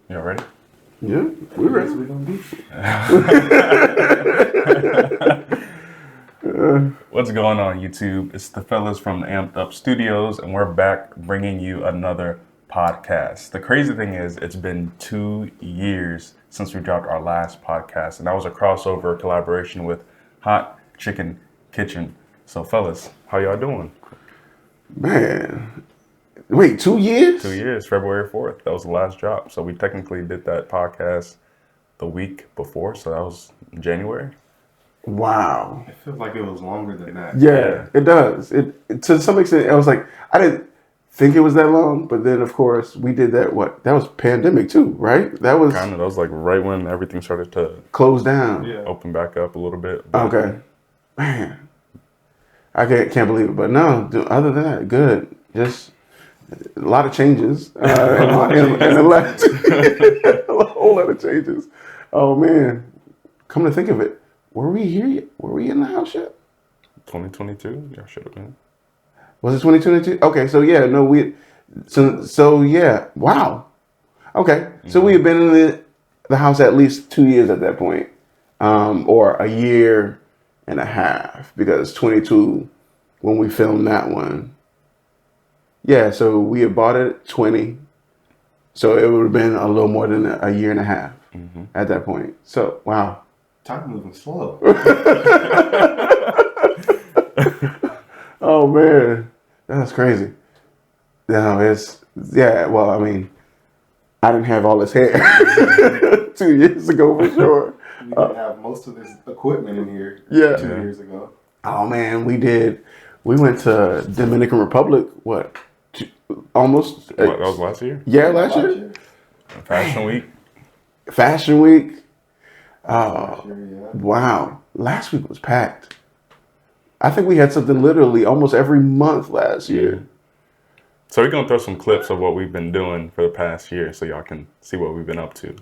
Y'all ready? Yeah, we're ready. We're gonna be. What's going on, YouTube? It's the fellas from the AmppedUp Studios, and we're back bringing you another podcast. The crazy thing is, it's been 2 years since we dropped our last podcast, and that was a crossover collaboration with Hot Chicken Kitchen. So, fellas, how y'all doing? Man, wait, 2 years? 2 years, February 4th. That was the last drop. So we technically did that podcast the week before, so that was January. Wow. It feels like it was longer than that. Yeah, it does. It to some extent, I was like, I didn't think it was that long, but then of course we did that. That was pandemic too, right? That was That was like right when everything started to closed down. Yeah. open back up a little bit. Okay, man, I can't believe it. But no, other than that, good. Just a lot of changes and a whole lot of changes. Oh man, come to think of it, were we here yet? Were we in the house yet? 2022, y'all should have been. Was it 2022? Okay, so yeah, no, so yeah, wow. Okay, so we had been in the house at least 2 years at that point, or a year and a half, because 22 when we filmed that one. Yeah, so we had bought it at 20, so it would have been a little more than a year and a half at that point. So wow. Time moving slow. Oh man, that's crazy. No, well, I mean, I didn't have all this hair 2 years ago for sure. We didn't have most of this equipment in here 2 Yeah. years ago. Oh man, we did. We went to Dominican Republic. Almost. That was last year? Yeah, last year. Fashion Week. Fashion Week. Last year, yeah. Wow, last week was packed. I think we had something literally almost every month last year. So we're going to throw some clips of what we've been doing for the past year so y'all can see what we've been up to.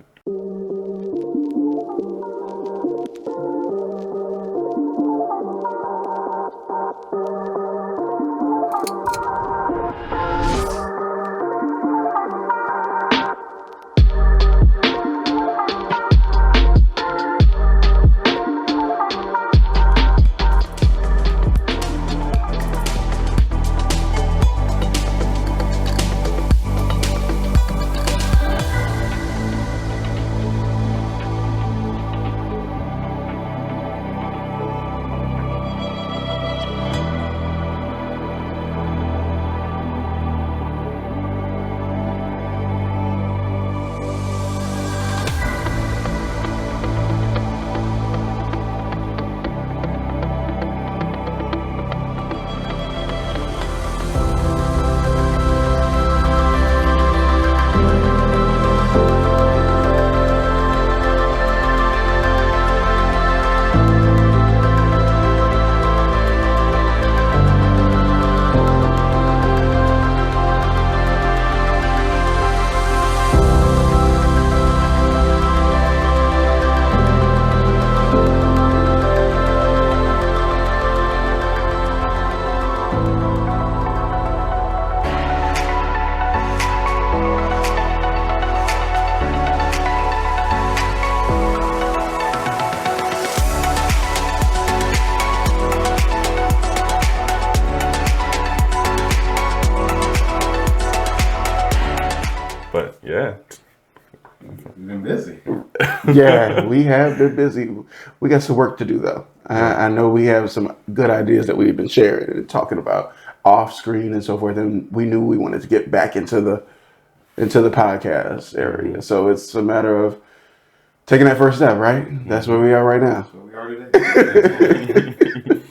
But yeah, We've been busy. Yeah, we have been busy. We got some work to do though. I know we have some good ideas that we've been sharing and talking about off screen and so forth, and we knew we wanted to get back into the podcast area. So it's a matter of taking that first step, right? That's where we are right now. So we are today.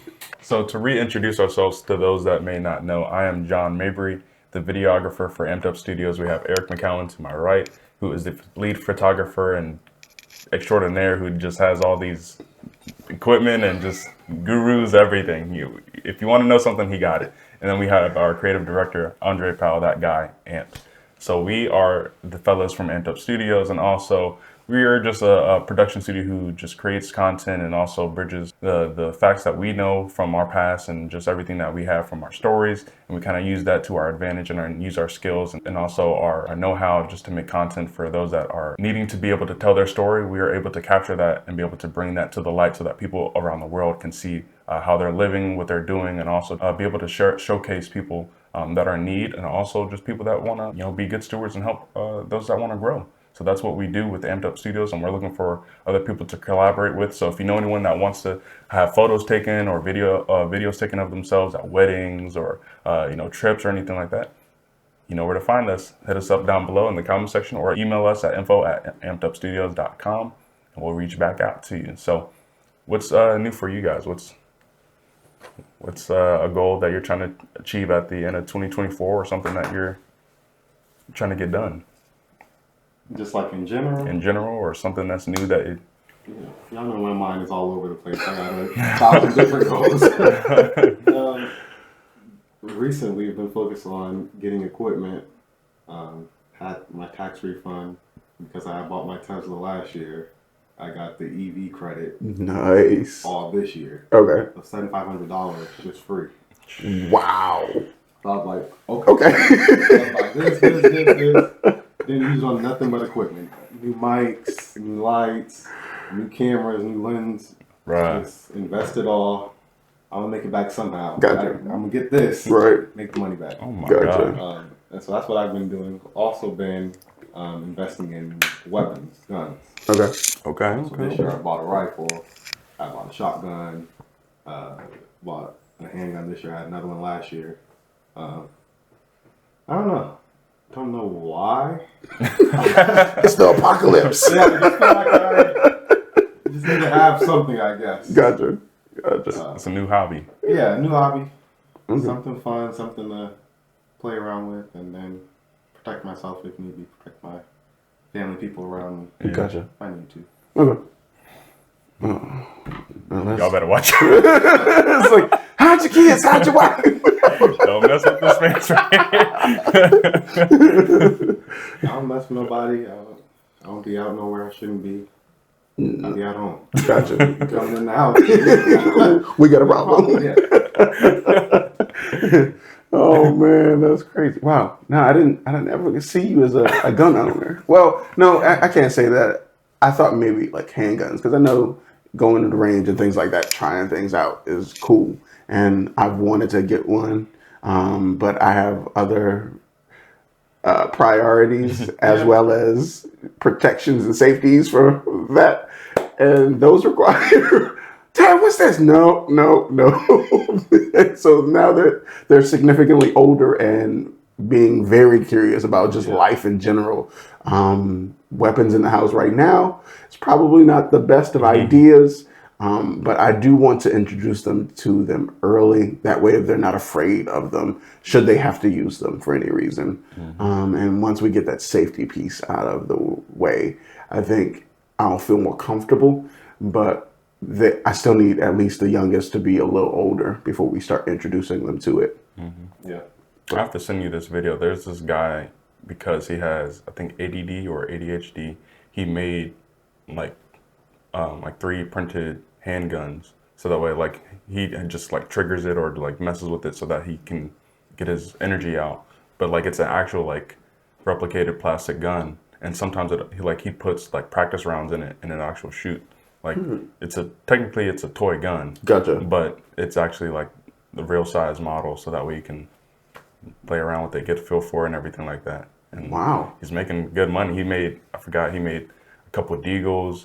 so to reintroduce ourselves to those that may not know, I am John Mabry, the videographer for AmppedUp Studios. We have Eryck McCowan to my right, who is the lead photographer and extraordinaire who just has all these equipment and just gurus everything. If you want to know something, he got it. And then we have our creative director, Andre Powell, that guy, Amp. So we are the fellas from AmppedUp Studios, and also We are just a production studio who just creates content and also bridges the facts that we know from our past and just everything that we have from our stories. And we kind of use that to our advantage and use our skills and also our know-how just to make content for those that are needing to be able to tell their story. We are able to capture that and be able to bring that to the light so that people around the world can see how they're living, what they're doing, and also be able to showcase people that are in need, and also just people that want to, be good stewards and help those that want to grow. So that's what we do with the AmppedUp Studios, and we're looking for other people to collaborate with. So if you know anyone that wants to have photos taken or videos taken of themselves at weddings or trips or anything like that, you know where to find us. Hit us up down below in the comment section or email us at info@amppedupstudios.com, and we'll reach back out to you. So what's new for you guys? What's a goal that you're trying to achieve at the end of 2024 or something that you're trying to get done? Just like in general? In general, or something that's new that it... Yeah. Y'all know my mind is all over the place. I got 1,000 different goals. Recently, we've been focused on getting equipment. Had my tax refund because I bought my Tesla last year. I got the EV credit. Nice. All this year. Okay. Of $7,500 just free. Wow. So I was like, okay. I was like, this. Didn't use on nothing but equipment. New mics, new lights, new cameras, new lens. Right. Just invest it all. I'm gonna make it back somehow. Gotcha. I'm gonna get this. Right. Make the money back. Oh my Gotcha. God. And so that's what I've been doing. Also been investing in weapons, guns. Okay. So this year I bought a rifle. I bought a shotgun. Bought a handgun this year. I had another one last year. I don't know. Don't know why. It's the apocalypse. Yeah, I just feel like I just need to have something, I guess. Gotcha. It's a new hobby. Yeah, new hobby. Okay. Something fun, something to play around with, and then protect myself if need be, protect my family, people around me. Yeah. Gotcha. If I need to. Okay. Y'all better watch it. It's like, hide your kids, hide your wife. Don't mess with this man's right I don't mess with nobody. I don't be out nowhere I shouldn't be. I'll be at home. Gotcha. Coming in the house. We got a problem. Yeah. Oh man, that's crazy. Wow. No, I didn't ever see you as a gun owner. Well, no, I can't say that. I thought maybe like handguns, because I know going to the range and things like that, trying things out is cool. And I've wanted to get one, but I have other priorities as well as protections and safeties for that. And those require, Dad, what's this? No. So now they're significantly older and being very curious about just life in general. Weapons in the house right now, it's probably not the best of ideas, but I do want to introduce them to them early. That way they're not afraid of them should they have to use them for any reason. And once we get that safety piece out of the way, I think I'll feel more comfortable, but I still need at least the youngest to be a little older before we start introducing them to it. Yeah. I have to send you this video. There's this guy, because he has, I think, ADD or ADHD. He made like 3D printed handguns, so that way like he just like triggers it or like messes with it so that he can get his energy out. But like it's an actual like replicated plastic gun, and sometimes he puts like practice rounds in it and an actual shoot. Like technically it's a toy gun. Gotcha. But it's actually like the real size model, so that way you can play around with it, get a feel for it and everything like that. And wow. He's making good money. He made a couple of Deagles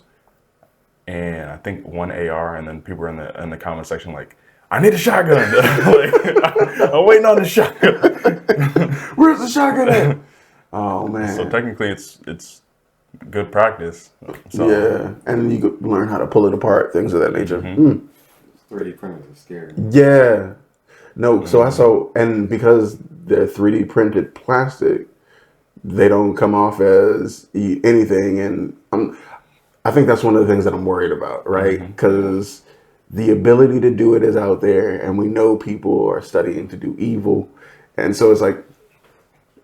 and I think one AR, and then people were in the comment section like, I need a shotgun. Like, I'm waiting on the shotgun. Where's the shotgun at? Oh man. So technically it's good practice. So, yeah, and you could learn how to pull it apart, things of that nature. 3D printers are scary. Yeah. No, so I saw, and because they're 3D printed plastic, they don't come off as anything. And I think that's one of the things that I'm worried about, right? Because the ability to do it is out there, and we know people are studying to do evil. And so it's like,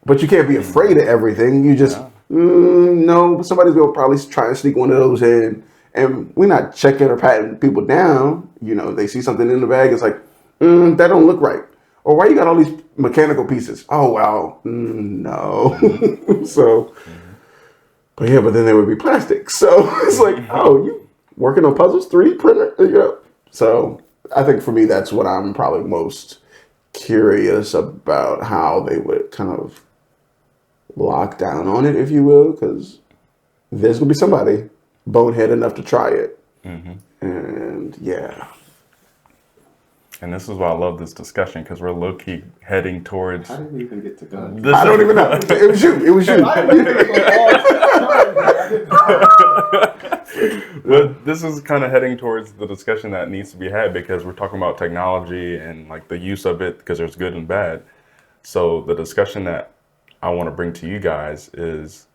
but you can't be afraid of everything. You just No, but somebody's gonna probably try and sneak one of those in, and we're not checking or patting people down. You know, they see something in the bag, it's like, that don't look right. Or why you got all these mechanical pieces? Oh well, no. So, but yeah, but then there would be plastic. So it's like, oh, you working on puzzles, 3D printer, you know. So I think for me, that's what I'm probably most curious about, how they would kind of lock down on it, if you will, because there's gonna be somebody bonehead enough to try it, and yeah. And this is why I love this discussion, because we're low key heading towards. How did we even get to guns? I don't even know. It was you. It was you. But this is kind of heading towards the discussion that needs to be had, because we're talking about technology and like the use of it, because there's good and bad. So the discussion that I want to bring to you guys is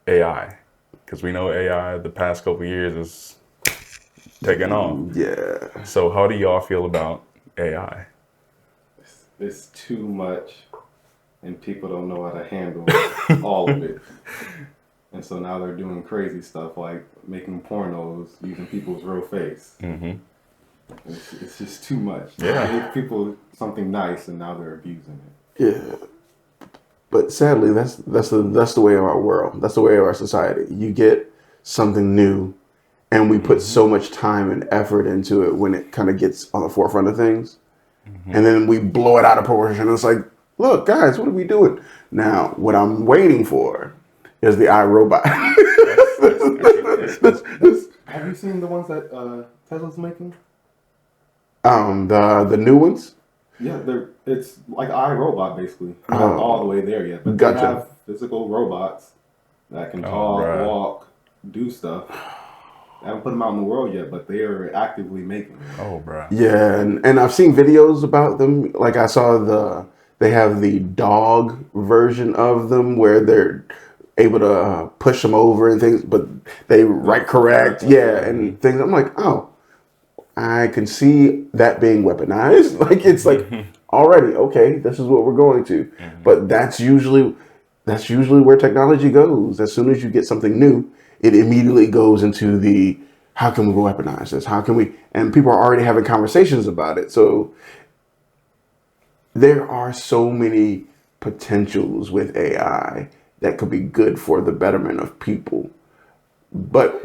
AI, because we know AI the past couple of years is taking off. Yeah. So how do y'all feel about AI? It's too much, and people don't know how to handle all of it. And so now they're doing crazy stuff like making pornos using people's real face. It's just too much. Yeah. They give people something nice, and now they're abusing it. Yeah. But sadly, that's the way of our world. That's the way of our society. You get something new, and we put so much time and effort into it when it kind of gets on the forefront of things. And then we blow it out of proportion. It's like, look, guys, what are we doing? Now, what I'm waiting for is the iRobot. Have you seen the ones that Tesla's making? The new ones? Yeah, it's like iRobot basically. Not all the way there yet, but Gotcha. they have physical robots that can talk, right. walk, do stuff. I haven't put them out in the world yet, but they are actively making them. Oh, bro. Yeah, and I've seen videos about them. Like I saw they have the dog version of them where they're able to push them over and things, but they write correct, yeah, and things. I'm like, oh, I can see that being weaponized. Like it's like already okay, this is what we're going to. But that's usually where technology goes. As soon as you get something new, it immediately goes into the how can we weaponize this? How can we? And people are already having conversations about it. So there are so many potentials with AI that could be good for the betterment of people. But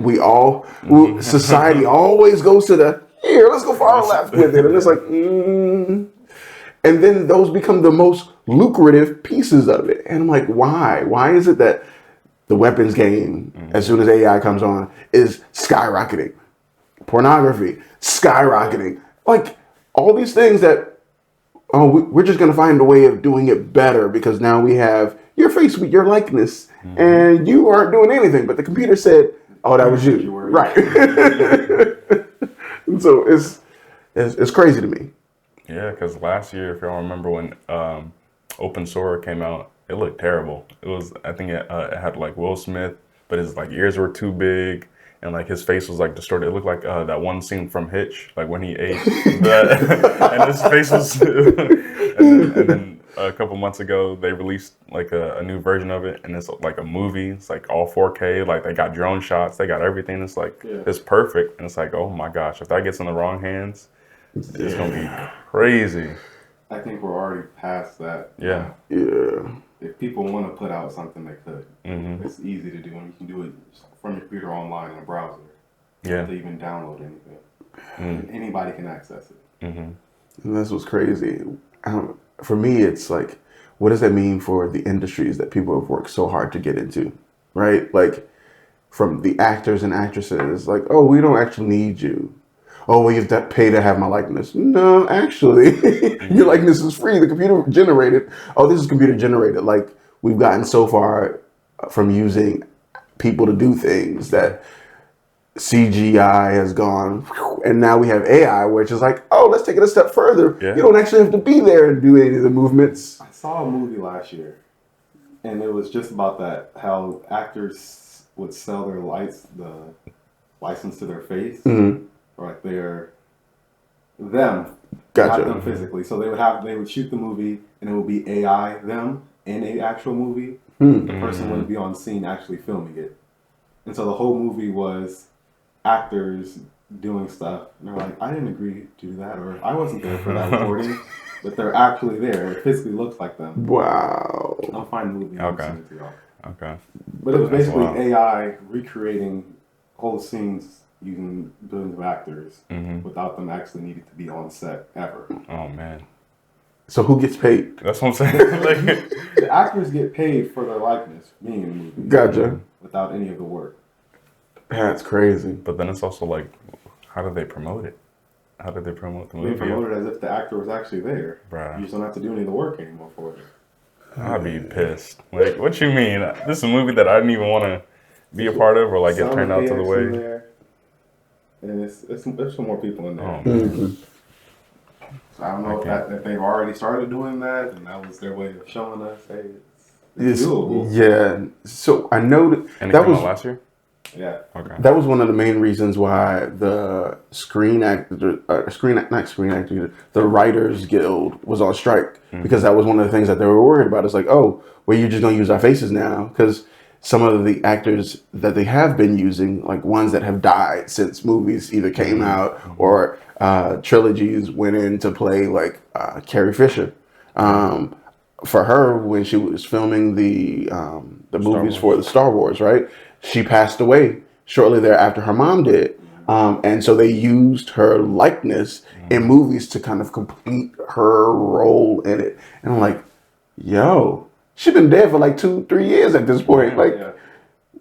society always goes to the, here, let's go far left with it. And it's like, and then those become the most lucrative pieces of it. And I'm like, why? Why is it that the weapons game, as soon as AI comes on, is skyrocketing? Pornography, skyrocketing. Like all these things that, we're just going to find a way of doing it better because now we have your face with your likeness and you aren't doing anything. But the computer said, oh, that was you. Right. And so it's crazy to me. Yeah, because last year, if y'all remember when Open Sora came out, it looked terrible. It was, I think it had like Will Smith, but his like ears were too big. And like his face was like distorted. It looked like that one scene from Hitch, like when he ate that, and his face was. and then a couple months ago, they released like a new version of it, and it's like a movie. It's like all 4K. Like they got drone shots, they got everything. It's like it's perfect, and it's like, oh my gosh, if that gets in the wrong hands, it's gonna be crazy. I think we're already past that. Yeah. Yeah. If people want to put out something, they could. It's easy to do, and you can do it from your computer online in a browser. Yeah. To even download anything. And anybody can access it. And that's what's crazy. For me, it's like, what does that mean for the industries that people have worked so hard to get into, right? Like, from the actors and actresses, like, oh, we don't actually need you. Oh, well, you have to pay to have my likeness. No, actually, your likeness is free. The computer generated. Oh, this is computer generated. Like, we've gotten so far from using people to do things that CGI has gone, and now we have AI, which is like, oh, let's take it a step further. Yeah. You don't actually have to be there and do any of the movements. I saw a movie last year, and it was just about that, how actors would sell their the license to their face, or like them, Gotcha. not them physically. So they would shoot the movie, and it would be AI them in an actual movie, The person wouldn't be on scene actually filming it. And so the whole movie was actors doing stuff. And they're like, I didn't agree to do that, or I wasn't there for that recording. But they're actually there. It physically looks like them. Wow. I'll find the movie and I'll send it to y'all. Okay. But it was That's basically wild. AI recreating whole scenes using billions of actors without them actually needing to be on set ever. Oh man. So who gets paid? That's what I'm saying. Like, The actors get paid for their likeness being in the movie. Gotcha. Without any of the work. That's crazy. but then it's also like, how do they promote it? How did they promote the They movie? promote it as if the actor was actually there. Bruh. You just don't have to do any of the work anymore for it. I'd be pissed. Like, what you mean? This is a movie that I didn't even want to be a part of, or like it turned out to the Hayek's way. in there, and there's some more people in there. Oh man. So I don't know if they've already started doing that, and that was their way of showing us, hey, it's Yes, doable. yeah. So I know And it that came was out last year. Yeah. Okay. that was one of the main reasons why the the Writers Guild was on strike, because that was one of the things that they were worried about. It's like, oh, well, you're just gonna use our faces now, because some of the actors that they have been using, like ones that have died since movies either came out or trilogies, went in to play, like Carrie Fisher. For her, when she was filming the movies Wars. for the Star Wars, right? She passed away shortly thereafter. Her mom did, and so they used her likeness in movies to kind of complete her role in it. And I'm like, yo, she's been dead for like 2-3 years at this point. Like, Yeah.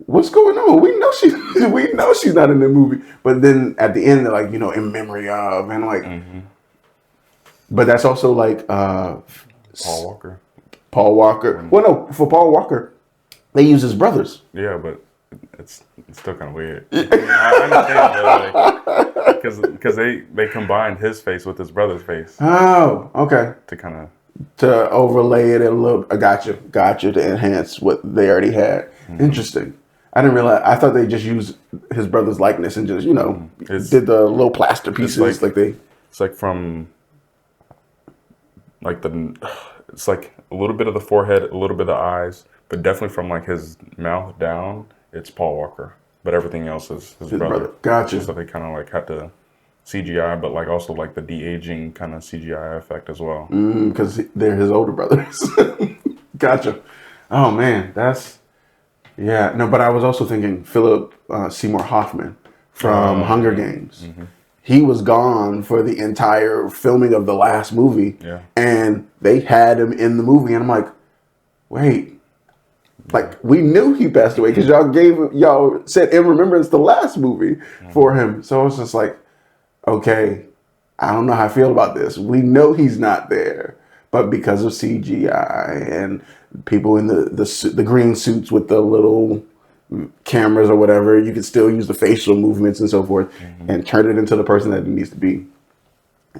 what's going on? We know she's not in the movie, but then at the end, they're like, in memory of, and like, but that's also like Paul Walker. Paul Walker. Well, no, for Paul Walker, they use his brothers. Yeah, but it's still kind of weird. I understand though, because they combined his face with his brother's face Oh, okay. to kind of. To overlay it a little. I got you to enhance what they already had. Interesting. I didn't realize. I thought they just used his brother's likeness and just did the little plaster pieces like they. It's like from like it's like a little bit of the forehead, a little bit of the eyes, but definitely from like his mouth down, it's Paul Walker. But everything else is his brother. Gotcha. So they kind of like had to CGI, but like also like the de-aging kind of CGI effect as well. Because they're his older brothers. Gotcha. Oh man, no. But I was also thinking Philip Seymour Hoffman from Hunger Games. He was gone for the entire filming of the last movie, and they had him in the movie, and I'm like, wait, like we knew he passed away because y'all said in remembrance the last movie for him. So I was just like, okay, I don't know how I feel about this. We know he's not there, but because of CGI and people in the green suits with the little cameras or whatever, you can still use the facial movements and so forth and turn it into the person that it needs to be.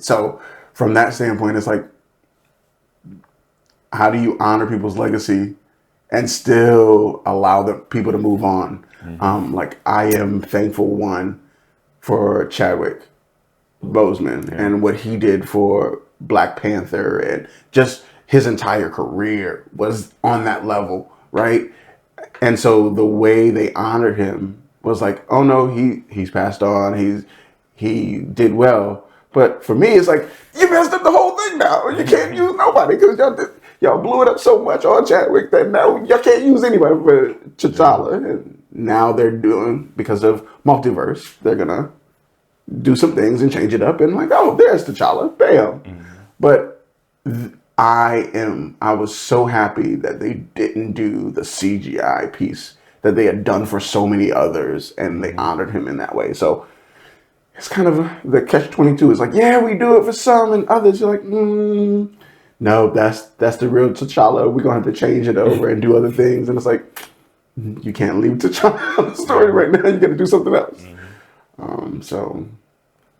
So from that standpoint, it's like, how do you honor people's legacy and still allow the people to move on? Like I am thankful, one, for Chadwick Boseman and what he did for Black Panther, and just his entire career was on that level, right? And so the way they honored him was like, oh no, he's passed on. He did well. But for me, it's like, you messed up the whole thing now. You can't use nobody because y'all blew it up so much on Chadwick that now y'all can't use anybody for T'Challa. And now they're doing, because of multiverse, they're gonna do some things and change it up, and like, oh, there's T'Challa, bam. But I was so happy that they didn't do the CGI piece that they had done for so many others, and they honored him in that way. So it's kind of the catch-22. It's like, yeah, we do it for some, and others you're like, no, that's the real T'Challa. We're gonna have to change it over and do other things. And it's like, you can't leave T'Challa on the story right now. You got to do something else. So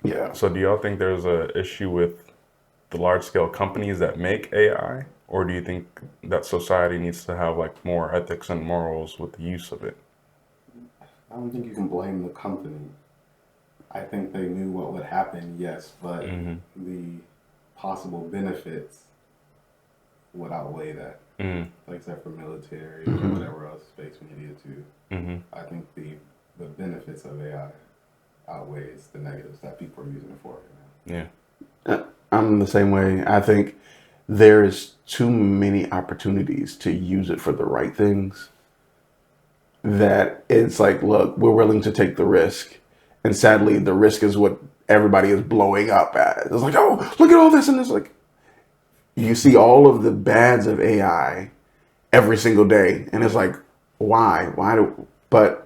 yeah. So do y'all think there's a issue with the large-scale companies that make AI, or do you think that society needs to have like more ethics and morals with the use of it? I don't think you can blame the company. I think they knew what would happen, yes, but the possible benefits would outweigh that. Mm. like I said, for military Mm-hmm. or whatever else space we needed to. Mm-hmm. I think the benefits of AI outweighs the negatives that people are using it for right now. Yeah. I'm the same way. I think there is too many opportunities to use it for the right things that it's like, look, we're willing to take the risk. And sadly, the risk is what everybody is blowing up at. It's like, oh, look at all this. And it's like, you see all of the bads of AI every single day. And it's like, why? But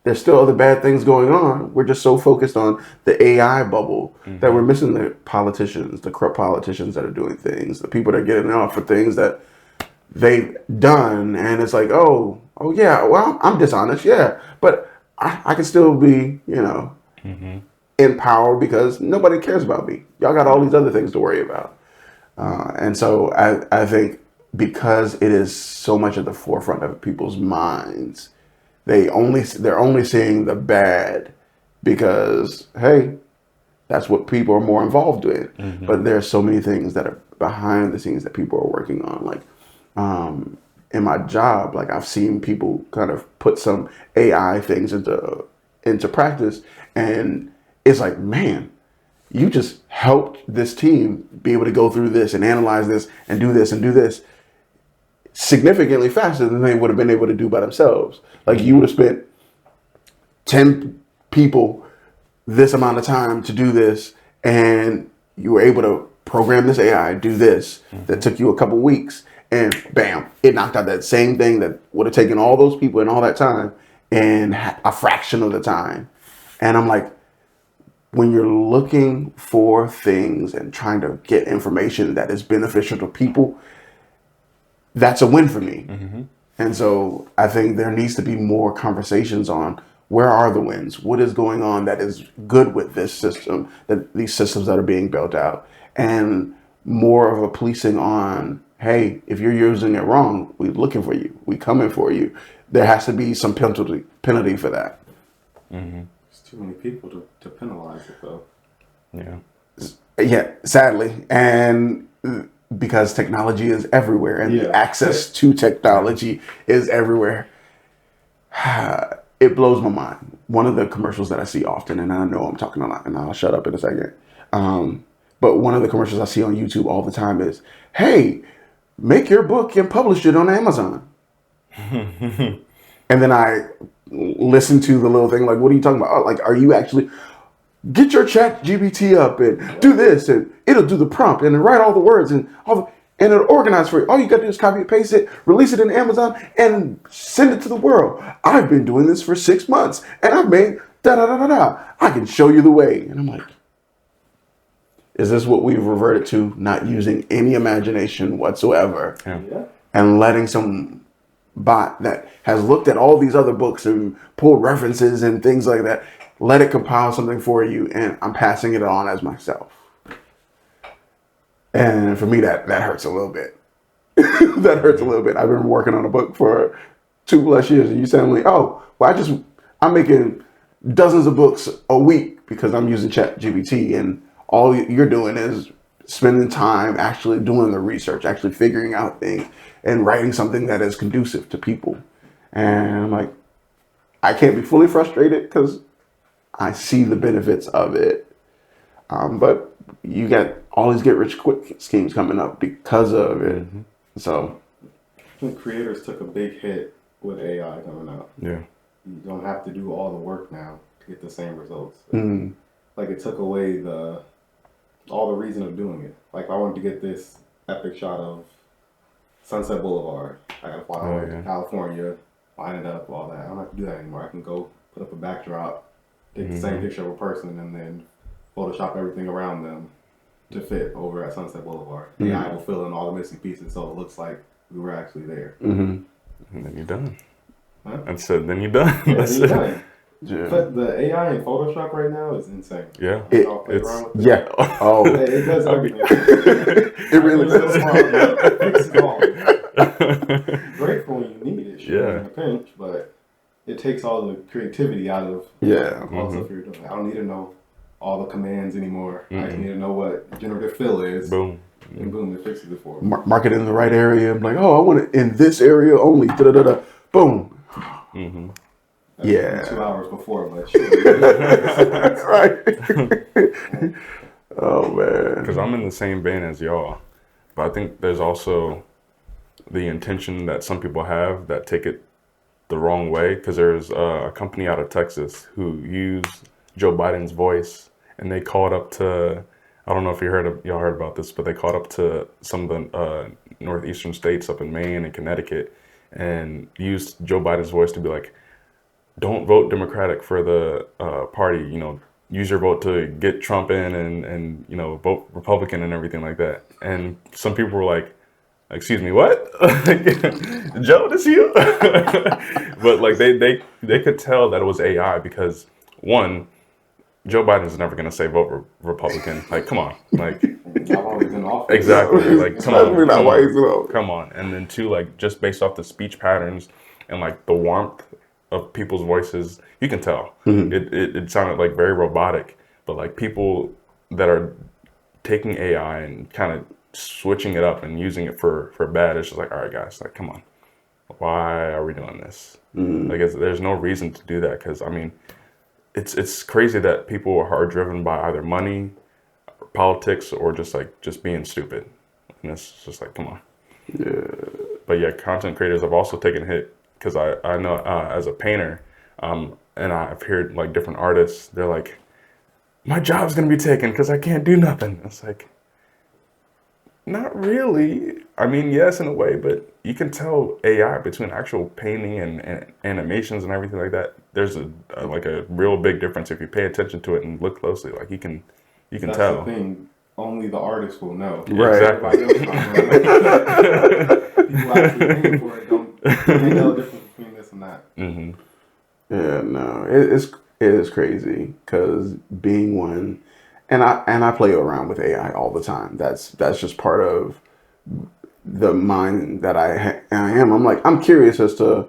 there's still other bad things going on. We're just so focused on the AI bubble that we're missing the politicians, the corrupt politicians that are doing things, the people that are getting off for things that they've done. And it's like, oh yeah, well, I'm dishonest. Yeah. But I can still be, in power because nobody cares about me. Y'all got all these other things to worry about. And so I think because it is so much at the forefront of people's minds, they're only seeing the bad because, hey, that's what people are more involved in. But there's so many things that are behind the scenes that people are working on. Like in my job, like I've seen people kind of put some AI things into practice, and it's like, man, you just helped this team be able to go through this and analyze this and do this significantly faster than they would have been able to do by themselves. Like you would have spent 10 people this amount of time to do this, and you were able to program this AI, do this, that took you a couple weeks, and bam, it knocked out that same thing that would have taken all those people and all that time in a fraction of the time. And I'm like, when you're looking for things and trying to get information that is beneficial to people, that's a win for me. And so I think there needs to be more conversations on where are the wins? What is going on that is good with this system, that these systems that are being built out, and more of a policing on, hey, if you're using it wrong, we're looking for you. We coming for you. There has to be some penalty for that. There's too many people to penalize it, though. Yeah. Yeah, sadly. And because technology is everywhere and the access to technology is everywhere, it blows my mind. One of the commercials that I see often, and I know I'm talking a lot and I'll shut up in a second, but one of the commercials I see on YouTube all the time is, hey, make your book and publish it on Amazon. And then I listen to the little thing like, what are you talking about? Oh, like, are you actually... Get your chat GBT up and do this, and it'll do the prompt and write all the words and it'll organize for you. All you gotta do is copy and paste it, release it in Amazon, and send it to the world. I've been doing this for 6 months, and I've made da da da da da. I can show you the way. And I'm like, is this what we've reverted to? Not using any imagination whatsoever, and letting some bot that has looked at all these other books and pulled references and things like that, let it compile something for you, and I'm passing it on as myself. And for me, that hurts a little bit. That hurts a little bit. I've been working on a book for 2+ years, and you suddenly, oh, well, I'm making dozens of books a week because I'm using ChatGPT, and all you're doing is spending time actually doing the research, actually figuring out things, and writing something that is conducive to people. And I'm like, I can't be fully frustrated because I see the benefits of it. But you got all these get-rich-quick schemes coming up because of it. So I think creators took a big hit with AI coming out. Yeah. You don't have to do all the work now to get the same results. Like it took away all the reason of doing it. Like if I wanted to get this epic shot of Sunset Boulevard, I gotta fly over to California, line it up, all that. I don't have to do that anymore. I can go put up a backdrop, take the same picture of a person, and then Photoshop everything around them to fit over at Sunset Boulevard. AI will fill in all the missing pieces so it looks like we were actually there. And then you're done. Huh? And so then you're done. Yeah, That's then you're it. done. But the AI in Photoshop right now is insane. Yeah. Oh, It does everything. it really does. Great for when you need it, sure, in a pinch, but it takes all the creativity out of all the stuff you're doing. I don't need to know all the commands anymore. I just need to know what generative fill is. Boom. and boom, it fixes it for them. Market it in the right area. I'm like, oh, I want it in this area only. Da-da-da-da. Boom. Yeah. 2 hours before, but sure. Right. Oh man. Because I'm in the same vein as y'all, but I think there's also the intention that some people have that take it the wrong way. Because there's a company out of Texas who used Joe Biden's voice, and they called up to, I don't know if y'all heard about this, but they called up to some of the northeastern states up in Maine and Connecticut, and used Joe Biden's voice to be like, don't vote Democratic for the party, use your vote to get Trump in and vote Republican and everything like that. And some people were like, excuse me, what? Joe, this you? But like they could tell that it was AI because, one, Joe Biden's never gonna say vote Republican. Like, come on, like I've always been off. exactly. Like, come on, Come on. And then two, like just based off the speech patterns and like the warmth of people's voices, you can tell it sounded like very robotic. But like people that are taking AI and kind of switching it up and using it for bad, it's just like, all right, guys, like, come on, why are we doing this? Like, there's no reason to do that because I mean, it's crazy that people are driven by either money, politics, or just being stupid, and it's just like, come on. Yeah. But yeah, content creators have also taken a hit because I know as a painter, and I've heard like different artists, they're like, my job's gonna be taken because I can't do nothing. It's like, not really. I mean, yes, in a way, but you can tell AI between actual painting and animations and everything like that. There's a real big difference if you pay attention to it and look closely. Like you can That's tell. the thing. Only the artist will know. Right. Exactly. People actually paying for it they know the difference between this and that. Yeah, no, it is crazy because being one, and I play around with AI all the time. That's just part of the mind that I am. I'm like, I'm curious as to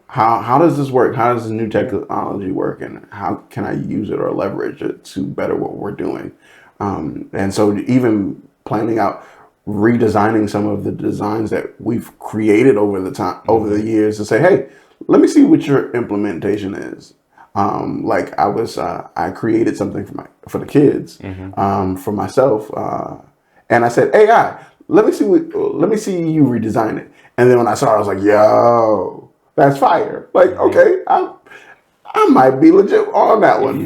how does this work? How does this new technology work, and how can I use it or leverage it to better what we're doing? And so even planning out redesigning some of the designs that we've created over the years to say, hey, let me see what your implementation is. Like I created something for the kids, for myself, and I said, AI, let me see you redesign it. And then when I saw it, I was like, yo, that's fire. Like, okay, I might be legit on that one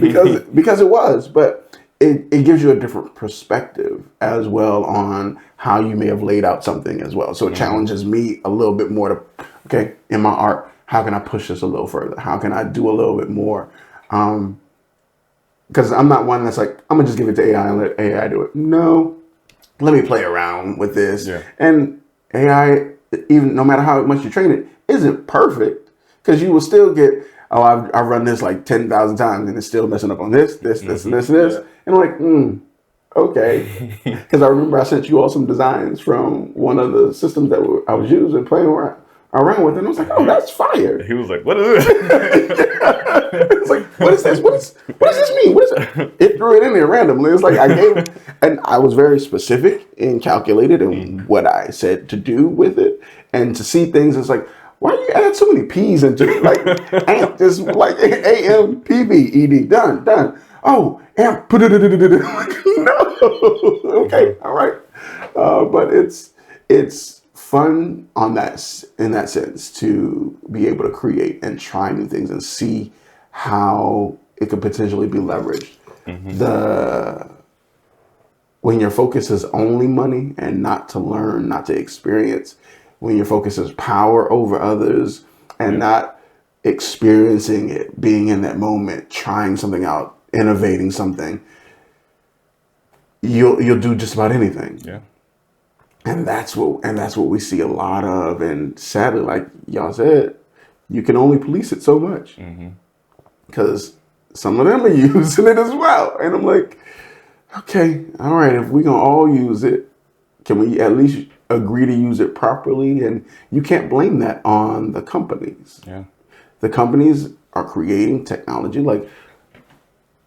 because it was, but it gives you a different perspective as well on how you may have laid out something as well. So it challenges me a little bit more to, okay, in my art, how can I push this a little further? How can I do a little bit more? Because I'm not one that's like, I'm gonna just give it to AI and let AI do it. No, let me play around with this. Yeah. And AI, even no matter how much you train it, isn't perfect because you will still get, oh, I've run this like 10,000 times and it's still messing up on this. Yeah. And I'm like, okay. Because I remember I sent you all some designs from one of the systems that I was using, playing around with, and I was like, oh, that's fire. He was like, what is this? It's like, what is this? What does this mean? What is it? It threw it in there randomly. It's like I gave it, and I was very specific and calculated in what I said to do with it, and to see things. It's like, why do you add so many P's into it? Like, amp, just like AMPBED, done. Oh, amp, put it. No, okay, all right, but it's fun in that sense to be able to create and try new things and see how it could potentially be leveraged. When your focus is only money and not to learn, not to experience, when your focus is power over others and not experiencing it, being in that moment, trying something out, innovating something, you'll do just about anything. Yeah. And that's what we see a lot of. And sadly, like y'all said, you can only police it so much because some of them are using it as well. And I'm like, okay, all right, if we're going to all use it, can we at least agree to use it properly? And you can't blame that on the companies. Yeah. The companies are creating technology like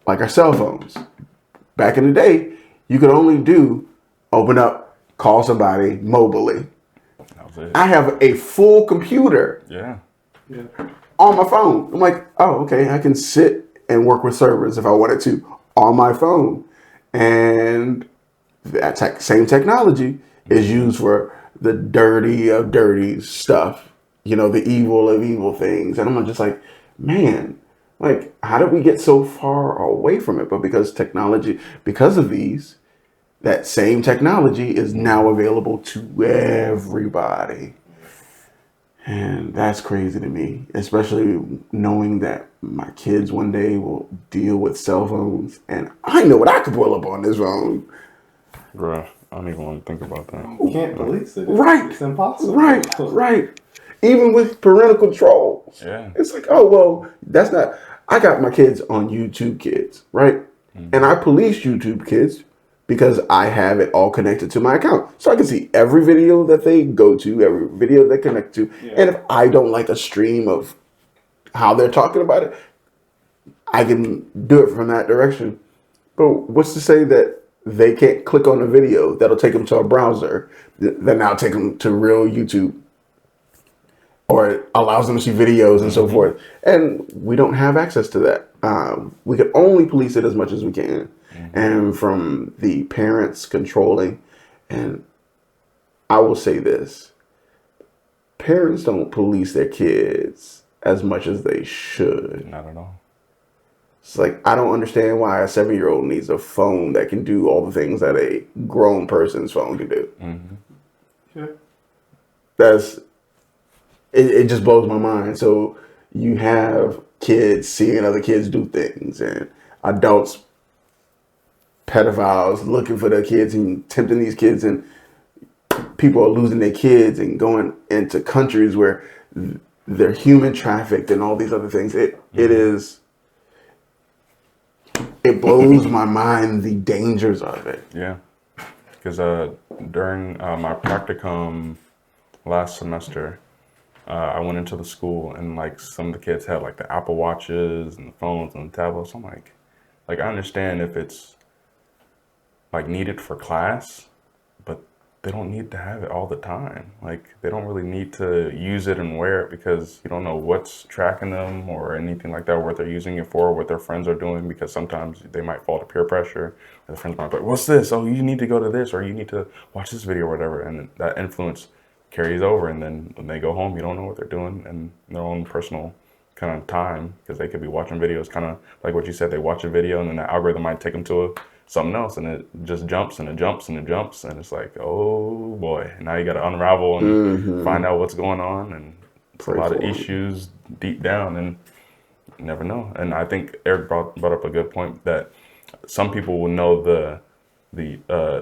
our cell phones. Back in the day, you could only open up call somebody mobily. That was it. I have a full computer Yeah. on my phone. I'm like, oh, okay, I can sit and work with servers if I wanted to on my phone. And that same technology is used for the dirty of dirty stuff, the evil of evil things. And I'm just like, man, like, how did we get so far away from it? But because of these, that same technology is now available to everybody. And that's crazy to me, especially knowing that my kids one day will deal with cell phones, and I know what I could pull up on this phone. Bruh, I don't even want to think about that. You can't police it. Right. It's impossible. Right. Even with parental controls. Yeah. It's like, oh, well, that's not. I got my kids on YouTube Kids, right? And I police YouTube Kids because I have it all connected to my account. So I can see every video that they go to, every video they connect to. Yeah. And if I don't like a stream of how they're talking about it, I can do it from that direction. But what's to say that they can't click on a video that'll take them to a browser that now take them to real YouTube, or it allows them to see videos and so forth. And we don't have access to that. We can only police it as much as we can. And from the parents controlling, and I will say this, parents don't police their kids as much as they should. Not at all. It's like, I don't understand why a 7-year-old needs a phone that can do all the things that a grown person's phone can do. It just blows my mind. So you have kids seeing other kids do things, and adults, pedophiles, looking for their kids and tempting these kids, and people are losing their kids and going into countries where they're human trafficked and all these other things. It blows my mind, the dangers of it. Yeah. Because during my practicum last semester, I went into the school, and like some of the kids had like the Apple Watches and the phones and the tablets. I'm like I understand if it's like needed for class, but they don't need to have it all the time. Like, they don't really need to use it and wear it, because you don't know what's tracking them or anything like that, or what they're using it for, what their friends are doing, because sometimes they might fall to peer pressure. Their friends might be like, what's this? Oh, you need to go to this, or you need to watch this video or whatever. And that influence carries over. And then when they go home, you don't know what they're doing in their own personal kind of time, because they could be watching videos, kind of like what you said. They watch a video, and then the algorithm might take them to something else, and it just jumps and it jumps and it jumps, and it's like, oh boy, now you got to unravel and find out what's going on, and it's a lot of issues deep down, and you never know. And I think Eryck brought up a good point, that some people will know the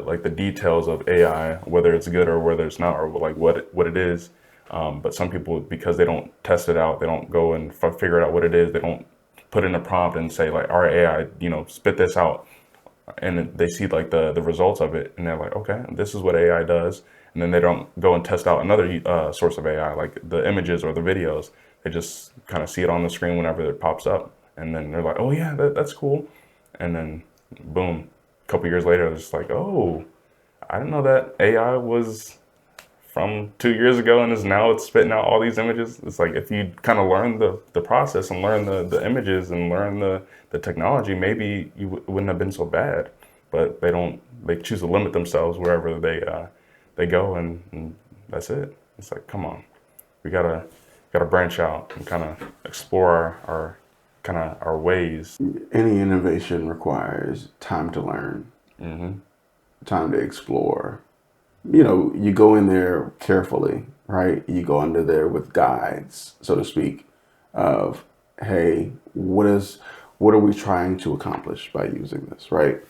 like the details of AI, whether it's good or whether it's not, or like what it is. But some people, because they don't test it out, they don't go and figure out what it is. They don't put in a prompt and say like, all right, AI, spit this out. And they see like the results of it, and they're like, okay, this is what AI does. And then they don't go and test out another source of AI, like the images or the videos. They just kind of see it on the screen whenever it pops up, and then they're like, oh yeah, that's cool. And then boom, a couple years later, it's like, oh, I didn't know that AI was from 2 years ago, and it's spitting out all these images. It's like, if you kind of learn the process and learn the images and learn the technology, maybe you wouldn't have been so bad. But they choose to limit themselves wherever they go, and that's it. It's like, come on, we gotta branch out and kind of explore our ways. Any innovation requires time to learn, time to explore. You go in there carefully, right? You go under there with guides, so to speak, of, hey, what are we trying to accomplish by using this, right?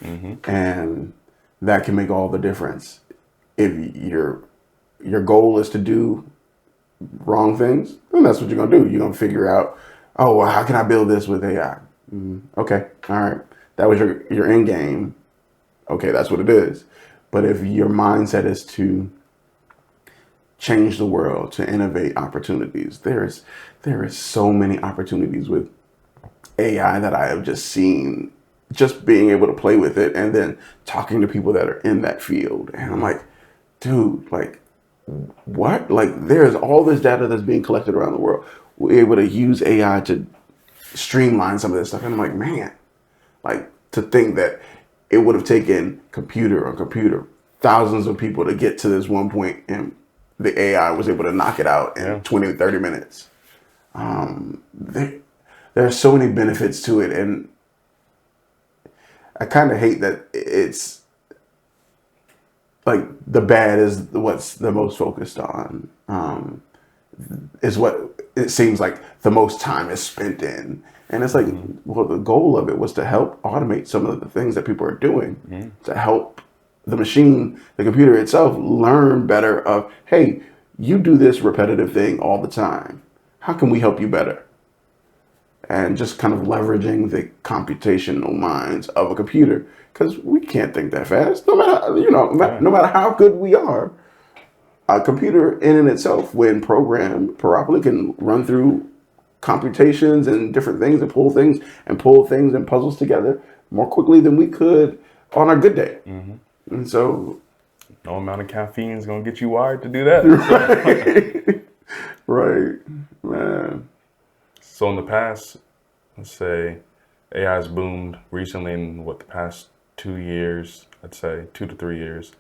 And that can make all the difference. If your goal is to do wrong things, then that's what you're gonna do. You're gonna figure out, oh, well, how can I build this with AI? Okay, all right, that was your end game. Okay, that's what it is. But if your mindset is to change the world, to innovate opportunities, there is so many opportunities with AI that I have just seen, just being able to play with it and then talking to people that are in that field. And I'm like, dude, like, what? Like, there's all this data that's being collected around the world. We're able to use AI to streamline some of this stuff. And I'm like, man, like, to think that it would have taken computer on computer, thousands of people to get to this one point, and the AI was able to knock it out in 20 to 30 minutes. There are so many benefits to it, and I kind of hate that it's like the bad is what's the most focused on, is what it seems like the most time is spent in. And it's like, well, the goal of it was to help automate some of the things that people are doing, to help the machine, the computer itself, learn better of, hey, you do this repetitive thing all the time. How can we help you better? And just kind of leveraging the computational minds of a computer, because we can't think that fast. No matter, no matter how good we are, a computer in and itself, when programmed properly, can run through computations and different things and pull things and puzzles together more quickly than we could on a good day. And so, no amount of caffeine is gonna get you wired to do that. right, man. So in the past, let's say AI has boomed recently in the past 2 years, I'd say 2 to 3 years.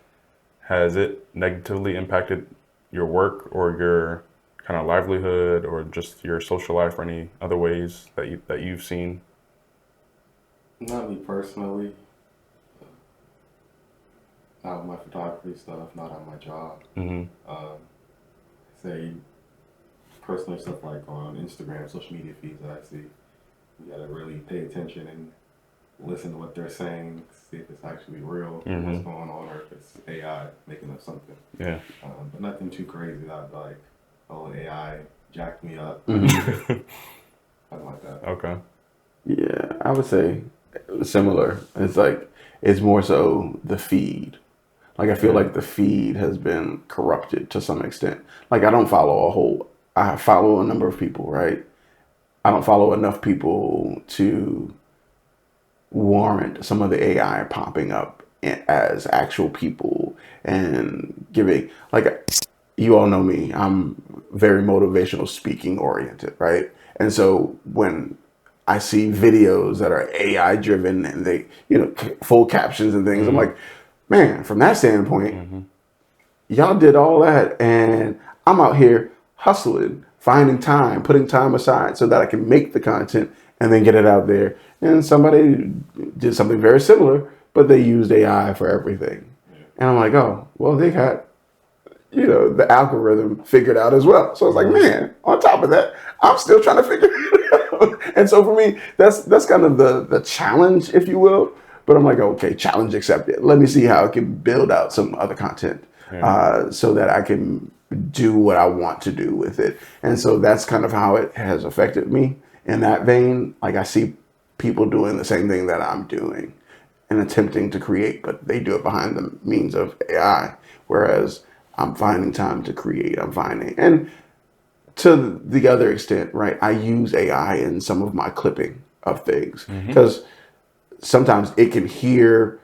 Has it negatively impacted your work or your kind of livelihood or just your social life or any other ways that you've seen? Not me personally. Not with my photography stuff, not on my job. Say personal stuff like on Instagram, social media feeds that I see. You gotta really pay attention and listen to what they're saying, see if it's actually real, what's going on, or if it's AI making up something. Yeah. But nothing too crazy that I'd be like, oh, AI jacked me up. Something like that. Okay. Yeah, I would say similar. It's like, it's more so the feed. Like, I feel like the feed has been corrupted to some extent. Like, I follow a number of people, right? I don't follow enough people to warrant some of the AI popping up as actual people and giving, like, you all know me, I'm very motivational speaking oriented, right? And so when I see videos that are AI driven and they, full captions and things, I'm like, man, from that standpoint, y'all did all that, and I'm out here hustling, finding time, putting time aside so that I can make the content and then get it out there. And somebody did something very similar, but they used AI for everything. And I'm like, oh, well, they got, the algorithm figured out as well. So I was like, man, on top of that, I'm still trying to figure it out. And so for me, that's kind of the challenge, if you will. But I'm like, okay, challenge accepted. Let me see how I can build out some other content so that I can do what I want to do with it. And so that's kind of how it has affected me in that vein. Like, I see people doing the same thing that I'm doing and attempting to create, but they do it behind the means of AI. Whereas I'm finding time to create. And to the other extent, right, I use AI in some of my clipping of things, because sometimes it can hear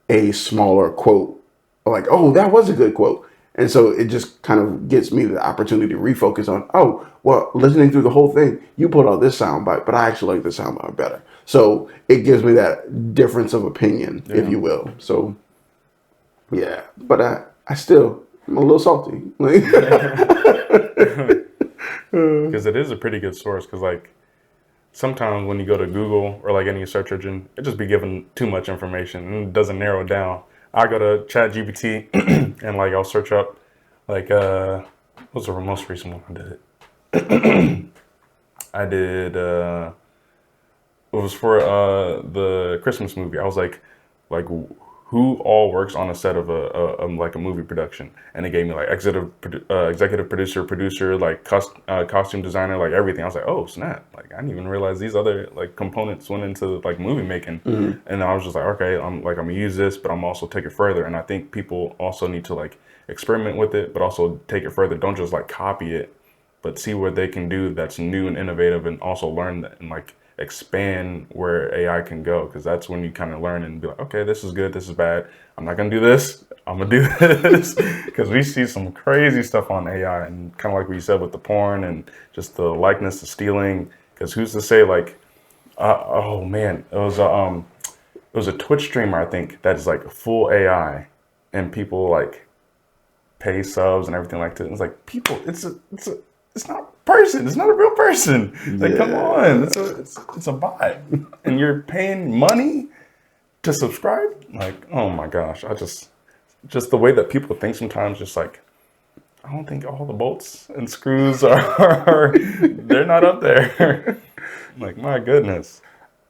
a smaller quote, like, oh, that was a good quote. And so it just kind of gets me the opportunity to refocus on, oh, well, listening through the whole thing, you put out this soundbite, but I actually like this soundbite better. So it gives me that difference of opinion, if you will. So, yeah, but I'm a little salty. Because it is a pretty good source. Because, like, sometimes when you go to Google or like any search engine, it just be given too much information and it doesn't narrow it down. I go to ChatGPT and like I'll search up like what's the most recent one I did? I did it was for the Christmas movie. I was like who all works on a set of like a movie production, and it gave me like executive producer, like costume designer, like everything. I was like, oh snap! Like I didn't even realize these other like components went into like movie making. And I was just like, okay, I'm gonna use this, but I'm also take it further. And I think people also need to like experiment with it, but also take it further. Don't just like copy it, but see what they can do that's new and innovative, and also learn that and like expand where AI can go, because that's when you kind of learn and be like, okay, this is good, this is bad. I'm not gonna do this. I'm gonna do this because we see some crazy stuff on AI, and kind of like what you said with the porn and just the likeness, the stealing. Because who's to say like, oh man, it was a Twitch streamer, I think, that is like full AI, and people like pay subs and everything like that. It's like people, it's not a person. It's not a real person. Like, come on, it's a bot, and you're paying money to subscribe. Like, oh my gosh, just the way that people think sometimes, just like, I don't think all the bolts and screws are they're not up there. Like, my goodness.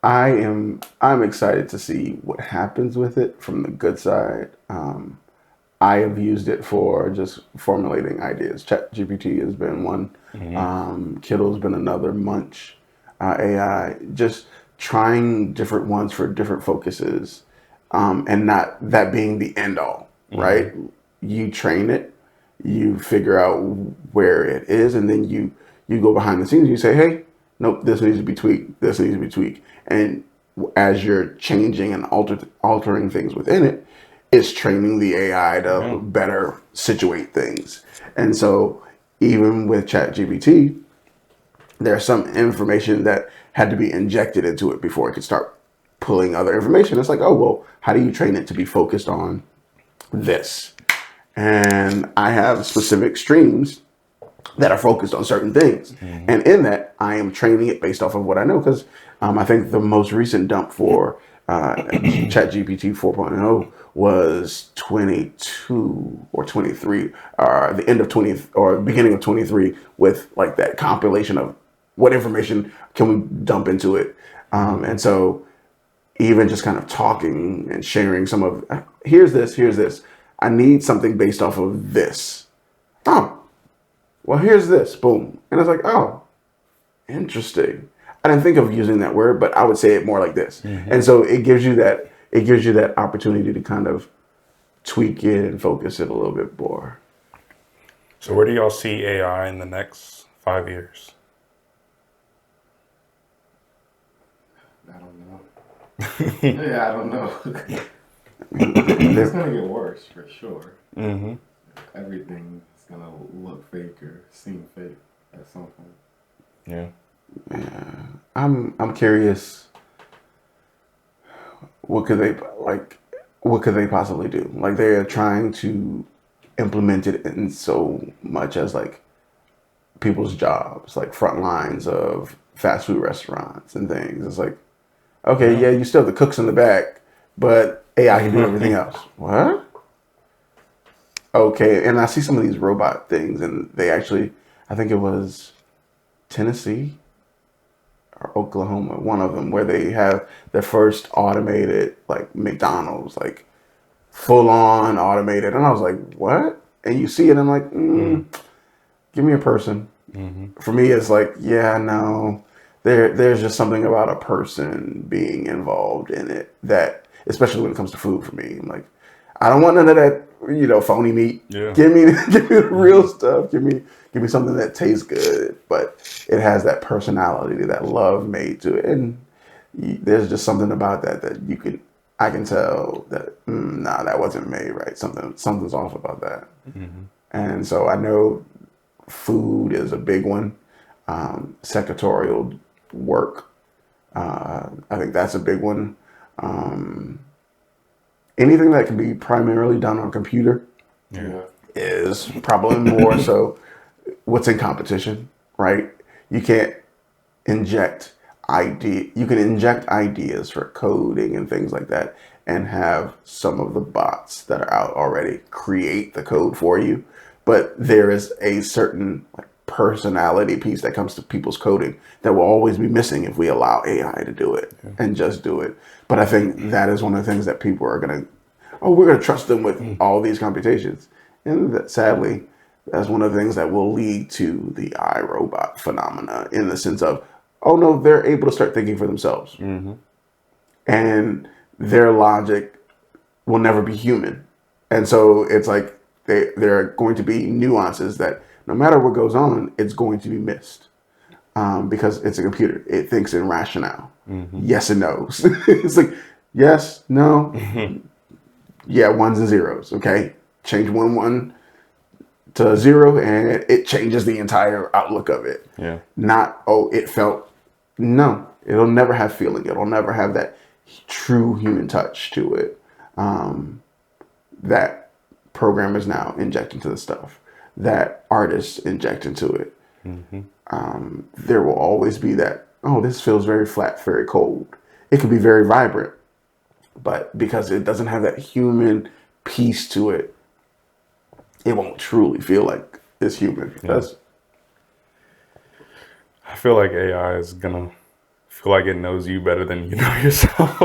I'm excited to see what happens with it from the good side. I have used it for just formulating ideas. ChatGPT has been one. Kittle's been another. Munch AI. Just trying different ones for different focuses, and not that being the end all. Right? You train it, you figure out where it is, and then you go behind the scenes. And you say, hey, nope, this needs to be tweaked. This needs to be tweaked. And as you're changing and altering things within it, it's training the AI to better situate things. And so even with ChatGPT, there's some information that had to be injected into it before it could start pulling other information. It's like, oh, well, how do you train it to be focused on this? And I have specific streams that are focused on certain things. And in that, I am training it based off of what I know. Because I think the most recent dump for ChatGPT 4.0 was 22 or 23, the end of 20 or beginning of 23, with like that compilation of what information can we dump into it. And so even just kind of talking and sharing some of, here's this. I need something based off of this. Oh, well, here's this. Boom. And I was like, oh, interesting. I didn't think of using that word, but I would say it more like this. And so it gives you that opportunity to kind of tweak it and focus it a little bit more. So where do y'all see AI in the next 5 years? I don't know. Yeah, I don't know. It's gonna get worse for sure. Everything's gonna look fake or seem fake at some point. Yeah. I'm curious. What could they possibly do? Like, they're trying to implement it in so much as like people's jobs, like front lines of fast food restaurants and things. It's like, okay, yeah, you still have the cooks in the back, but AI can do everything else. What? Okay, and I see some of these robot things, and they actually, I think it was Tennessee or Oklahoma, one of them, where they have their first automated, like McDonald's, like full on automated. And I was like, what? And you see it, and I'm like, give me a person. For me, it's like, yeah, no, there's just something about a person being involved in it that, especially when it comes to food, for me, I'm like, I don't want none of that, phony meat. Yeah. Give me the real stuff. Give me something that tastes good, but it has that personality, that love made to it. And there's just something about that I can tell that, nah, that wasn't made right. Something's off about that. And so I know food is a big one. Secretarial work, I think that's a big one. Anything that can be primarily done on a computer is probably more so what's in competition, right? You can't inject you can inject ideas for coding and things like that, and have some of the bots that are out already create the code for you. But there is a certain personality piece that comes to people's coding that will always be missing if we allow AI to do it and just do it. But I think that is one of the things that people are we're going to trust them with all these computations. And that, sadly, that's one of the things that will lead to the iRobot phenomena, in the sense of, oh no, they're able to start thinking for themselves. And their logic will never be human. And so it's like there are going to be nuances that no matter what goes on, it's going to be missed. because it's a computer. It thinks in rationale. Yes and no's. It's like, yes, no, yeah, ones and zeros. Okay, change 1 to 0, and it changes the entire outlook of it. Yeah. Not, oh, it felt. No, it'll never have feeling. It'll never have that true human touch to it. That programmers now inject into the stuff, that artists inject into it. There will always be that, oh, this feels very flat, very cold. It could be very vibrant, but because it doesn't have that human piece to it, it won't truly feel like it's human. I feel like AI is gonna feel like it knows you better than you know yourself.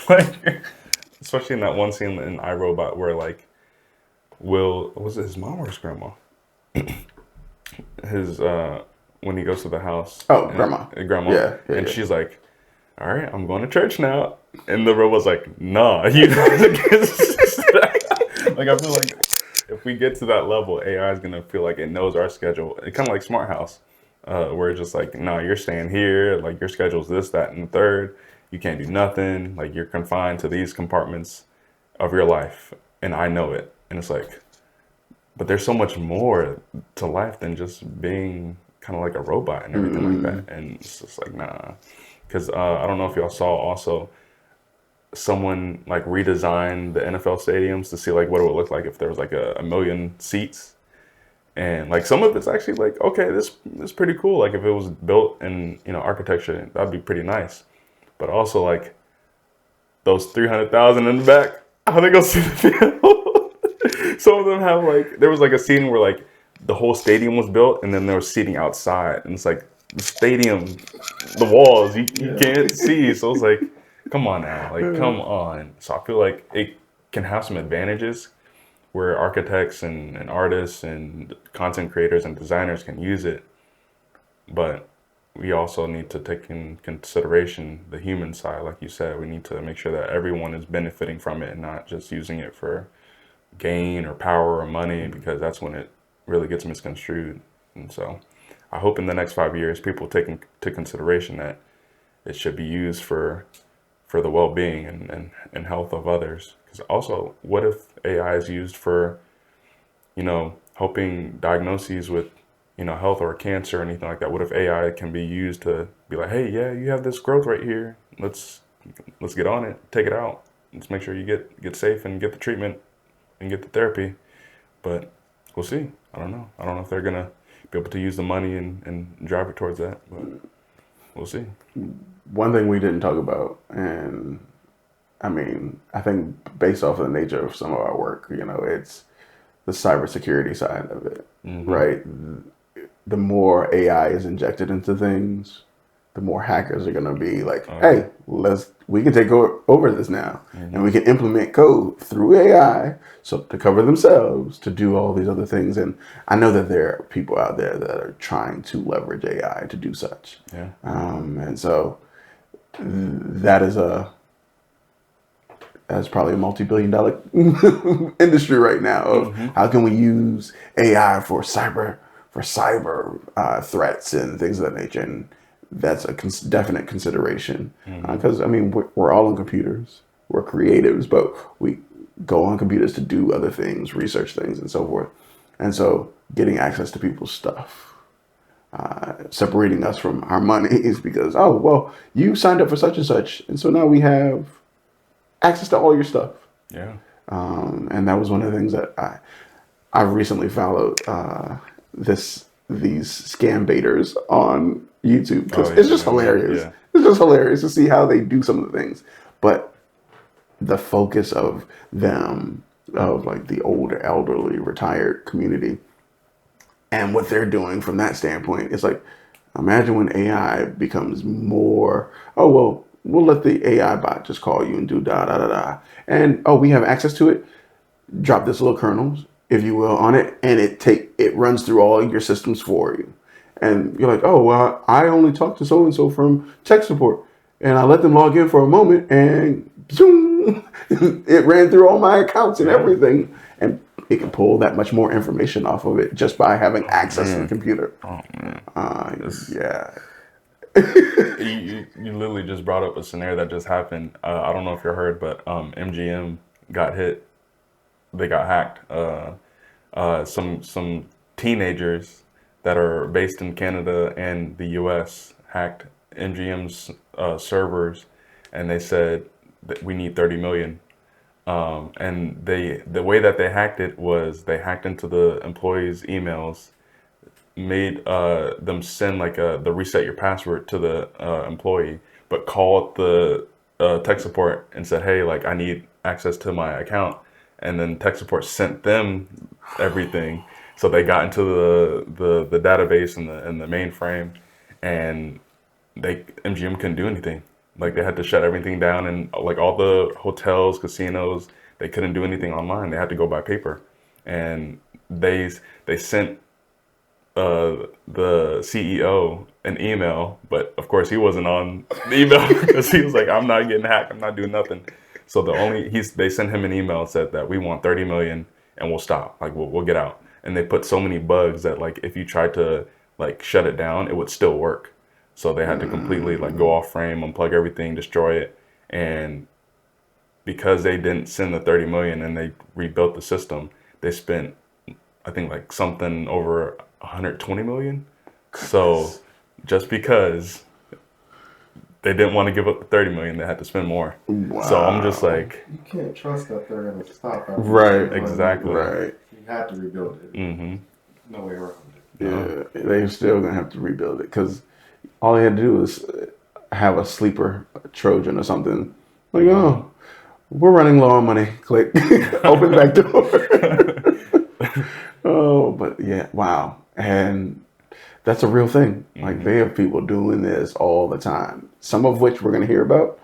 Like, especially in that one scene in iRobot where like Will, was it his mom or his grandma? His when he goes to the house. Oh, grandma. Grandma. Yeah, and she's like, all right, I'm going to church now. And the robot's like, nah, you know. Like, I feel like if we get to that level, AI is gonna feel like it knows our schedule. It's kind of like Smart House, where it's just like, no, you're staying here. Like your schedule's this, that, and the third. You can't do nothing. Like you're confined to these compartments of your life, and I know it. And it's like, but there's so much more to life than just being kind of like a robot and everything like that. And it's just like, nah, because I don't know if y'all saw also someone like redesign the NFL stadiums to see like what it would look like if there was like a million seats. And like some of it's actually like, okay, this is pretty cool. Like if it was built in, you know, architecture, that'd be pretty nice. But also like those 300,000 in the back, how they gonna see the field? Some of them have like, there was like a scene where like the whole stadium was built and then there was seating outside. And it's like the stadium, the walls, you can't see. So it's like, come on now, like come on. So I feel like it can have some advantages where architects and artists and content creators and designers can use it. But we also need to take in consideration the human side. Like you said, we need to make sure that everyone is benefiting from it and not just using it for gain or power or money, because that's when it really gets misconstrued. And so I hope in the next 5 years, people take into consideration that it should be used for the well-being and health of others. Because also, what if AI is used for, you know, helping diagnoses with, you know, health or cancer or anything like that? What if AI can be used to be like, hey, yeah, you have this growth right here. Let's get on it, take it out. Let's make sure you get safe and get the treatment and get the therapy. But we'll see. I don't know. I don't know if they're gonna be able to use the money and drive it towards that, but we'll see. One thing we didn't talk about, and I mean, I think based off of the nature of some of our work, you know, it's the cybersecurity side of it, right? The more AI is injected into things, the more hackers are going to be like, hey, we can take over this now, and we can implement code through AI so to cover themselves, to do all these other things. And I know that there are people out there that are trying to leverage AI to do such. Yeah. And so that's probably a multi-billion-dollar industry right now of how can we use AI for cyber threats and things of that nature. And that's a definite consideration, because I mean, we're all on computers, we're creatives, but we go on computers to do other things, research things, and so forth. And so getting access to people's stuff, separating us from our money is because, oh, well, you signed up for such and such, and so now we have access to all your stuff. Yeah. And that was one of the things that I recently followed these scam baiters on YouTube, because it's just hilarious. Yeah. It's just hilarious to see how they do some of the things. But the focus of them, of like the older, elderly, retired community, and what they're doing from that standpoint, it's like, imagine when AI becomes more, oh, well, we'll let the AI bot just call you and do da da da da. And oh, we have access to it. Drop this little kernels, if you will, on it, and it runs through all your systems for you. And you're like, oh, well, I only talked to so and so from tech support, and I let them log in for a moment, and zoom, it ran through all my accounts and everything, and it can pull that much more information off of it just by having access to the computer. Oh man. Yeah. You literally just brought up a scenario that just happened. I don't know if you heard, but MGM got hit. They got hacked. Some teenagers that are based in Canada and the U.S. hacked MGM's servers, and they said that we need 30 million. And the way that they hacked it was they hacked into the employees' emails, made them send like the reset your password to the employee, but called the tech support and said, hey, like I need access to my account, and then tech support sent them everything, so they got into the database and the mainframe, and they MGM couldn't do anything. Like they had to shut everything down, and like all the hotels, casinos, they couldn't do anything online. They had to go by paper, and they sent the CEO an email, but of course he wasn't on the email because he was like, I'm not getting hacked, I'm not doing nothing. So they sent him an email and said that we want 30 million and we'll stop, like we'll get out. And they put so many bugs that like if you tried to like shut it down, it would still work. So they had to completely like go off frame, unplug everything, destroy it. And because they didn't send the 30 million and they rebuilt the system, they spent, I think like something over 120 million. So just because they didn't want to give up the 30 million, they had to spend more. Wow. So I'm just like, You can't trust that they're going to stop. Right. Exactly. Right. You have to rebuild it. mm-hmm. No way around it. Yeah. They're still going to have to rebuild it because all they had to do was have a sleeper Trojan or something. Like, oh, we're running low on money. Click. Open back door. Oh, but yeah, wow. And that's a real thing. Like they have people doing this all the time. Some of which we're going to hear about.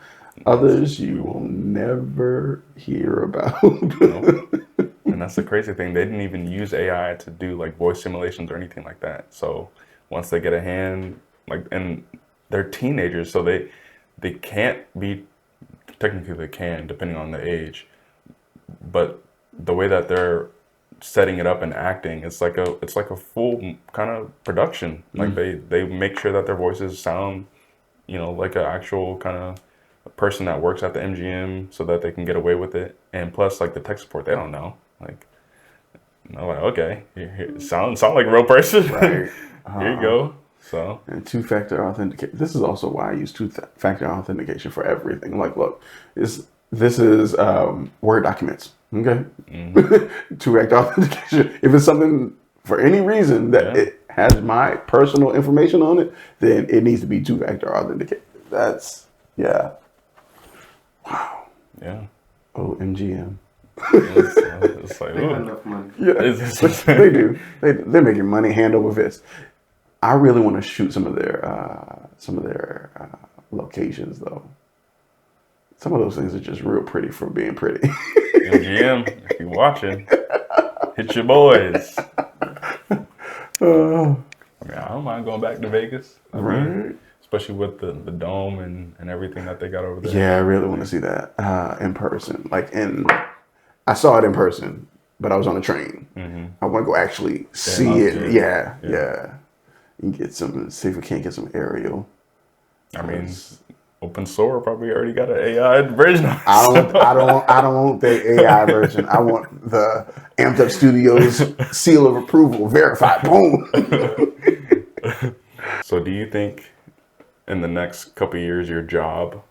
Others you will never hear about. And that's the crazy thing. They didn't even use AI to do like voice simulations or anything like that. So once they get a hand, like, and they're teenagers, so they can't be, technically they can, depending on the age. But the way that they're setting it up and acting, it's like a full kind of production. Like they make sure that their voices sound, like an actual kind of person that works at the MGM, so that they can get away with it. And plus, like the tech support, they don't know. Like, like okay, sound like a real person. Right. Here you go. So and two-factor authentication. This is also why I use two-factor authentication for everything. Like, look, this is Word documents. Okay, two-factor authentication. If it's something for any reason that it has my personal information on it, then it needs to be two-factor authentication. That's wow. Yeah. Oh, MGM. It's like, They got enough money. Yeah, they do. They're making money hand over fist. I really want to shoot some of their locations though. Some of those things are just real pretty for being pretty. MGM, if you're watching, hit your boys. I mean, I don't mind going back to Vegas. I mean, especially with the dome and everything that they got over there. Yeah, I really want to see that in person. I saw it in person, but I was on a train. I want to go actually see it. Yeah. You can get see if we can't get some aerial. I mean, Open Source probably already got an AI version of it. I don't want the AI version. I want the AmppedUp Studios seal of approval, verified. Boom. So do you think in the next couple of years your job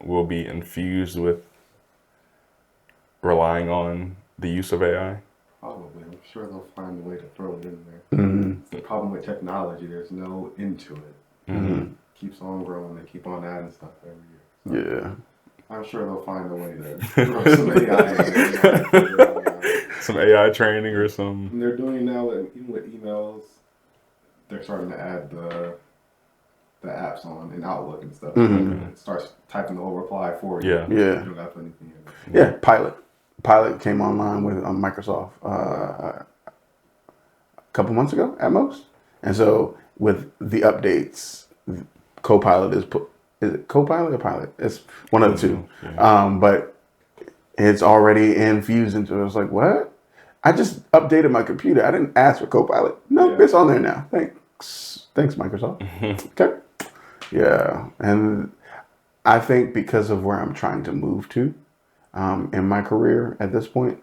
will be infused with relying on the use of AI? Probably. I'm sure they'll find a way to throw it in there. The problem with technology, there's no end to it. Keeps on growing. They keep on adding stuff every year. So I'm sure they'll find a way to throw some AI in there. Some AI training or some. And they're doing now, even with emails, they're starting to add the apps on in Outlook and stuff. It starts typing the whole reply for you. Yeah. You don't have to put anything in. Yeah, Pilot came online with Microsoft a couple months ago at most. And so with the updates, Copilot is it Copilot or Pilot? It's one of the two. But it's already infused into it. I was like, what? I just updated my computer. I didn't ask for Copilot. No, it's on there now. Thanks. Thanks, Microsoft. Okay. Yeah, and I think because of where I'm trying to move to in my career at this point,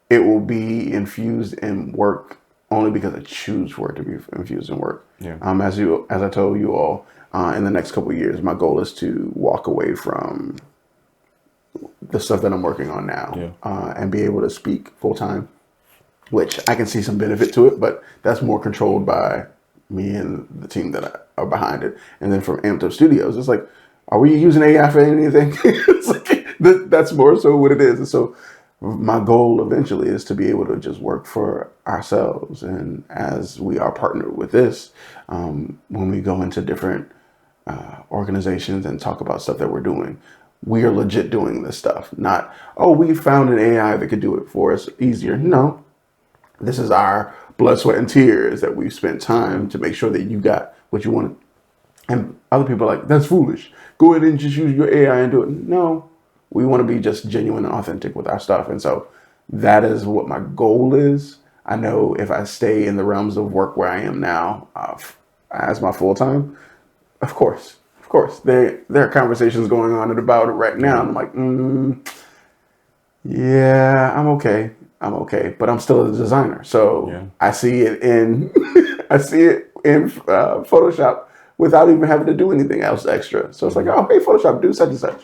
it will be infused in work only because I choose for it to be infused in work. Yeah. As I told you all, in the next couple of years, my goal is to walk away from the stuff that I'm working on now Yeah. and be able to speak full time, which I can see some benefit to it, but that's more controlled by me and the team that are behind it. And then from AmppedUp Studios, it's like, are we using AI for anything? It's like, that's more so what it is. And so my goal eventually is to be able to just work for ourselves. And as we are partnered with this, when we go into different organizations and talk about stuff that we're doing, we are legit doing this stuff. Not, oh, we found an AI that could do it for us easier. No, this is our blood, sweat, and tears that we've spent time to make sure that you got what you wanted. And other people are like, that's foolish. Go ahead and just use your AI and do it. No, we want to be just genuine and authentic with our stuff. And so that is what my goal is. I know if I stay in the realms of work where I am now as my full time, of course, there are conversations going on about it right now. And I'm like, yeah, I'm okay, but I'm still a designer, so I see it in Photoshop without even having to do anything else extra. So it's like, oh, hey, Photoshop, do such and such.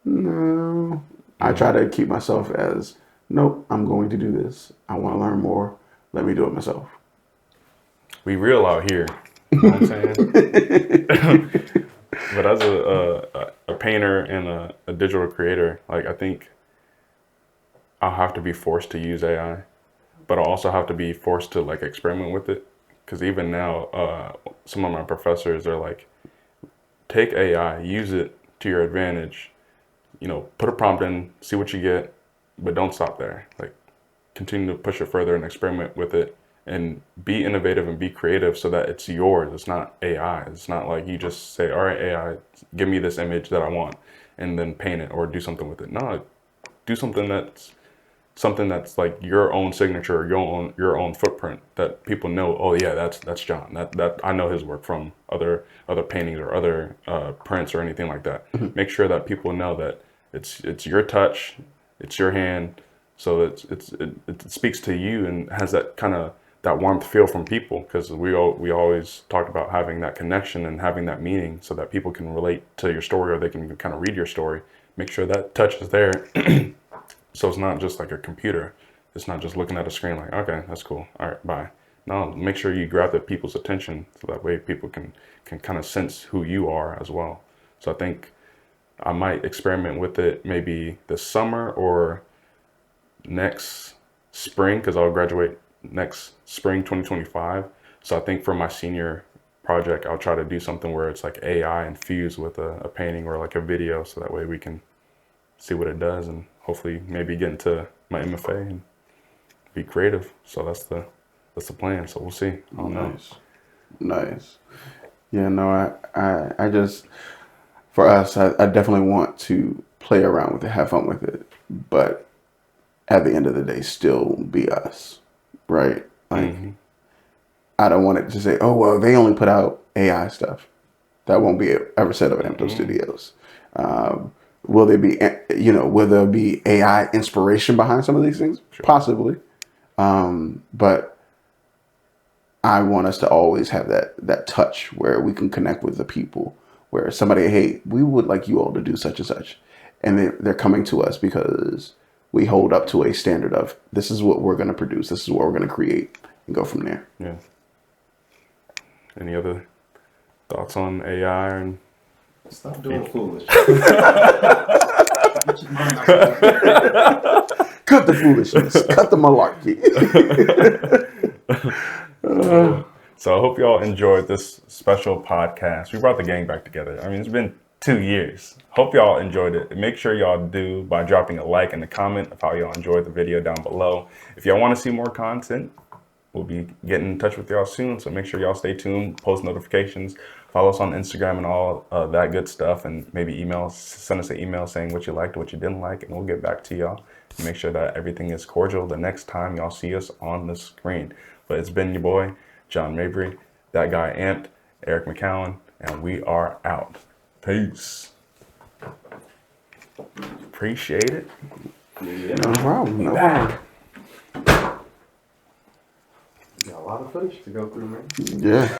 No, I try to keep myself as, nope, I'm going to do this. I want to learn more. Let me do it myself. We real out here. You know what I'm saying? But as a painter and a digital creator, like, I think I'll have to be forced to use AI, but I'll also have to be forced to like experiment with it. Because even now, some of my professors are like, take AI, use it to your advantage, you know, put a prompt in, see what you get, but don't stop there. Like, continue to push it further and experiment with it and be innovative and be creative so that it's yours. It's not AI. It's not like you just say, all right, AI, give me this image that I want and then paint it or do something with it. No, do something that's like your own signature or your own footprint that people know, oh yeah, that's John. That I know his work from other paintings or other prints or anything like that. Make sure that people know that it's your touch, it's your hand, so it speaks to you and has that kind of that warmth feel from people, because we always talk about having that connection and having that meaning so that people can relate to your story or they can kind of read your story. Make sure that touch is there. So it's not just like a computer. It's not just looking at a screen like, okay, that's cool. All right, bye. No, make sure you grab the people's attention so that way people can kind of sense who you are as well. So I think I might experiment with it maybe this summer or next spring, because I'll graduate next spring 2025. So I think for my senior project, I'll try to do something where it's like AI infused with a painting or like a video, so that way we can see what it does and hopefully maybe get into my MFA and be creative. So that's the plan. So we'll see. I don't know. Nice. Yeah, no, I just, for us, I definitely want to play around with it, have fun with it, but at the end of the day, still be us, right? Like, I don't want it to say, oh, well, they only put out AI stuff. That won't be ever said of AmppedUp Studios. Will there be AI inspiration behind some of these things? Sure. Possibly. But I want us to always have that touch where we can connect with the people, where somebody, hey, we would like you all to do such and such. And they're coming to us because we hold up to a standard of, this is what we're going to produce, this is what we're going to create, and go from there. Yeah. Any other thoughts on AI? And stop doing foolish. Cut the foolishness. Cut the malarkey. So I hope y'all enjoyed this special podcast. We brought the gang back together. I mean, it's been 2 years. Hope y'all enjoyed it. Make sure y'all do by dropping a like and a comment of how y'all enjoyed the video down below. If y'all want to see more content, we'll be getting in touch with y'all soon. So make sure y'all stay tuned, post notifications, follow us on Instagram and all that good stuff, and maybe send us an email saying what you liked, what you didn't like, and we'll get back to y'all. Make sure that everything is cordial the next time y'all see us on the screen. But it's been your boy, John Mabry, that guy Amped, Eryck McCowan, and we are out. Peace. Appreciate it. Yeah. No problem. No problem. Got a lot of footage to go through, man. Yeah.